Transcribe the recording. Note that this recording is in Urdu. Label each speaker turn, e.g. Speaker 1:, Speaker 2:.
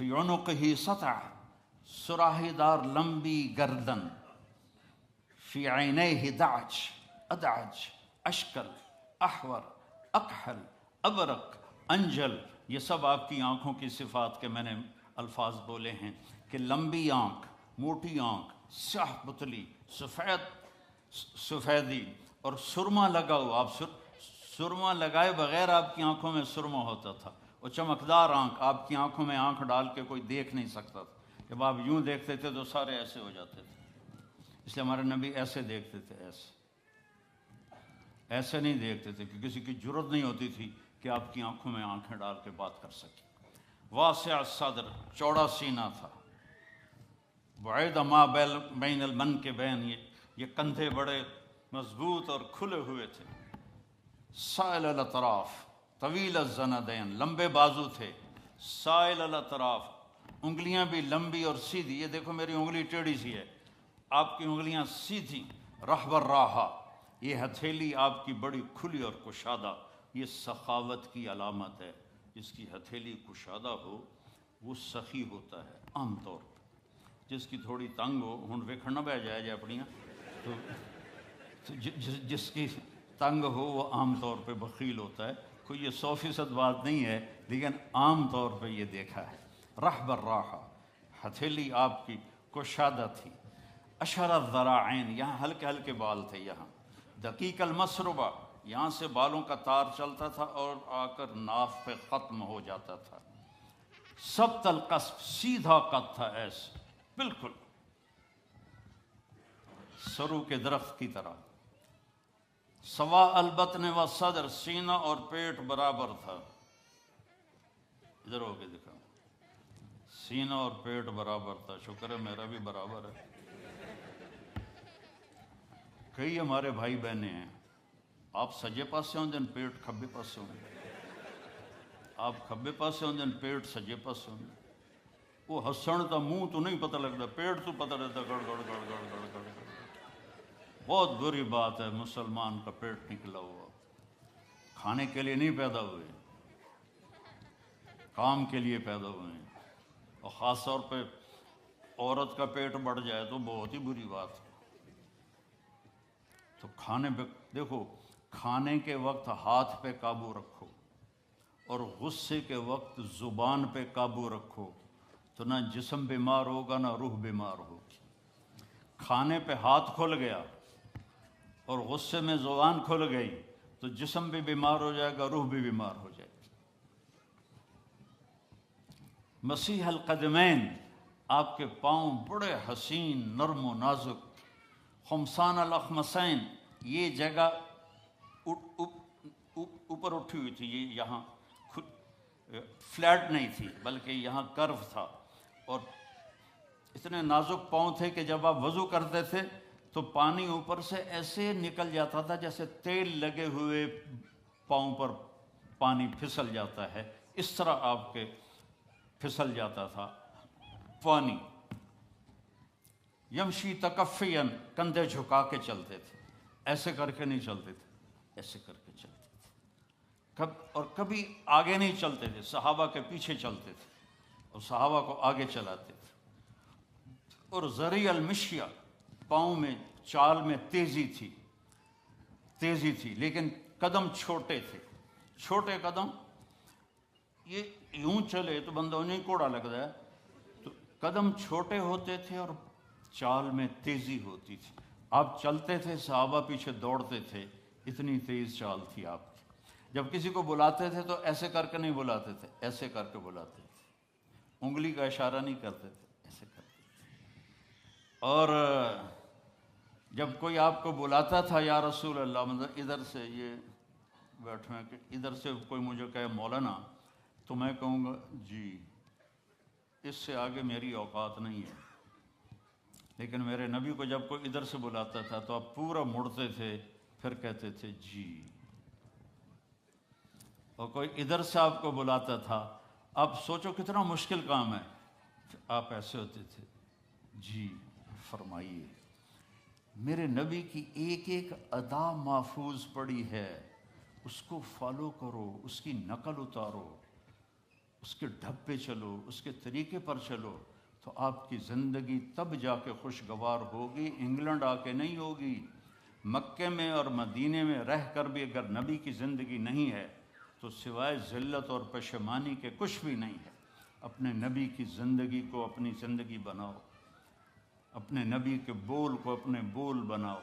Speaker 1: فی عنقہ سطع، سراہی دار لمبی گردن، فی عینیہ دعج، ادعج، اشکل، احور، اکحل، ابرق، انجل، یہ سب آپ کی آنکھوں کی صفات کے میں نے الفاظ بولے ہیں کہ لمبی آنکھ، موٹی آنکھ، سیاہ پتلی، سفیدی، اور سرما لگا ہوا. آپ سرما لگائے بغیر آپ کی آنکھوں میں سرما ہوتا تھا. وہ چمکدار آنکھ، آپ کی آنکھوں میں آنکھ ڈال کے کوئی دیکھ نہیں سکتا تھا. جب آپ یوں دیکھتے تھے تو سارے ایسے ہو جاتے تھے. اس لیے ہمارے نبی ایسے دیکھتے تھے، ایسے نہیں دیکھتے تھے کہ کسی کی جرت نہیں ہوتی تھی کہ آپ کی آنکھوں میں آنکھیں ڈال کے بات کر سکے. واسع الصدر، چوڑا سینہ تھا. بعید ما بین المنکبین، یہ کندھے بڑے مضبوط اور کھلے ہوئے تھے. سائل الاطراف، طویل الزندین، لمبے بازو تھے. سائل الاطراف، انگلیاں بھی لمبی اور سیدھی. یہ دیکھو میری انگلی ٹیڑھی سی ہے، آپ کی انگلیاں سیدھی. رحب الراحہ، یہ ہتھیلی آپ کی بڑی کھلی اور کشادہ. یہ سخاوت کی علامت ہے. جس کی ہتھیلی کشادہ ہو وہ سخی ہوتا ہے عام طور پہ. جس کی تھوڑی تنگ ہو، ہن ویکھن نہ بہ جائے جے اپنیاں، تو جس کی تنگ ہو وہ عام طور پہ بخیل ہوتا ہے. کوئی یہ 100% بات نہیں ہے، لیکن عام طور پہ یہ دیکھا ہے. رحب الراحہ، ہتھیلی آپ کی کشادہ تھی. اشر الذراعین، یہاں ہلکے ہلکے بال تھے. یہاں دقیق المسربہ، یہاں سے بالوں کا تار چلتا تھا اور آ کر ناف پہ ختم ہو جاتا تھا. سبط القصف، سیدھا قد تھا، ایسے بالکل سرو کے درخت کی طرح. سوا البطن و صدر، سینہ اور پیٹ برابر تھا. ادھر ہو کے دکھا، سینہ اور پیٹ برابر تھا. شکر ہے میرا بھی برابر ہے. کئی ہمارے بھائی بہنیں ہیں، آپ سجے پاسے ہوں دن پیٹ کھبے پاسے ہوں، آپ کھبے پاسے ہوں دن پیٹ سجے پاسے ہوں. وہ ہسن دا منہ تو نہیں پتہ لگتا، پیٹ تو پتہ رہتا گڑ گڑ گڑ گڑ گڑ گڑ گڑ. بہت بری بات ہے مسلمان کا پیٹ نکلا ہوا. کھانے کے لیے نہیں پیدا ہوئے، کام کے لیے پیدا ہوئے ہیں. اور خاص طور پہ عورت کا پیٹ بڑھ جائے تو بہت ہی بری بات ہے. تو کھانے پہ دیکھو، کھانے کے وقت ہاتھ پہ قابو رکھو اور غصے کے وقت زبان پہ قابو رکھو، تو نہ جسم بیمار ہوگا نہ روح بیمار ہوگی. کھانے پہ ہاتھ کھل گیا اور غصے میں زبان کھل گئی تو جسم بھی بیمار ہو جائے گا، روح بھی بیمار ہو جائے گی. مسیح القدمین، آپ کے پاؤں بڑے حسین، نرم و نازک. خمسان الاخمسین، یہ جگہ اوپر اٹھی ہوئی تھی، یہ یہاں فلیٹ نہیں تھی بلکہ یہاں کرو تھا. اور اتنے نازک پاؤں تھے کہ جب آپ وضو کرتے تھے تو پانی اوپر سے ایسے نکل جاتا تھا جیسے تیل لگے ہوئے پاؤں پر پانی پھسل جاتا ہے، اس طرح آپ کے پھسل جاتا تھا پانی. یمشی تکفین، کندھے جھکا کے چلتے تھے، ایسے کر کے نہیں چلتے تھے، ایسے کر کے چلتے تھے. اور کبھی آگے نہیں چلتے تھے، صحابہ کے پیچھے چلتے تھے اور صحابہ کو آگے چلاتے تھے. اور ذریع المشیہ، پاؤں میں چال میں تیزی تھی لیکن قدم چھوٹے تھے. چھوٹے قدم، یہ یوں چلے تو بندہ انہیں کوڑا لگتا ہے. تو قدم چھوٹے ہوتے تھے اور چال میں تیزی ہوتی تھی. آپ چلتے تھے، صحابہ پیچھے دوڑتے تھے، اتنی تیز چال تھی آپ کی. جب کسی کو بلاتے تھے تو ایسے کر کے نہیں بلاتے تھے، ایسے کر کے بلاتے تھے. انگلی کا اشارہ نہیں کرتے تھے، ایسے کرتے تھے. اور جب کوئی آپ کو بلاتا تھا یا رسول اللہ، مطلب ادھر سے یہ بیٹھے ہیں کہ ادھر سے کوئی مجھے کہے مولانا، تو میں کہوں گا جی، اس سے آگے میری اوقات نہیں ہے. لیکن میرے نبی کو جب کوئی ادھر سے بلاتا تھا تو آپ پورا مڑتے تھے، پھر کہتے تھے جی. اور کوئی ادھر سے آپ کو بلاتا تھا، آپ سوچو کتنا مشکل کام ہے، آپ ایسے ہوتے تھے، جی فرمائیے. میرے نبی کی ایک ایک ادا محفوظ پڑی ہے، اس کو فالو کرو، اس کی نقل اتارو. اس کے ڈھب پہ چلو، اس کے طریقے پر چلو، تو آپ کی زندگی تب جا کے خوشگوار ہوگی، انگلینڈ آ کے نہیں ہوگی۔ مکے میں اور مدینے میں رہ کر بھی اگر نبی کی زندگی نہیں ہے تو سوائے ذلت اور پشیمانی کے کچھ بھی نہیں ہے۔ اپنے نبی کی زندگی کو اپنی زندگی بناؤ، اپنے نبی کے بول کو اپنے بول بناؤ۔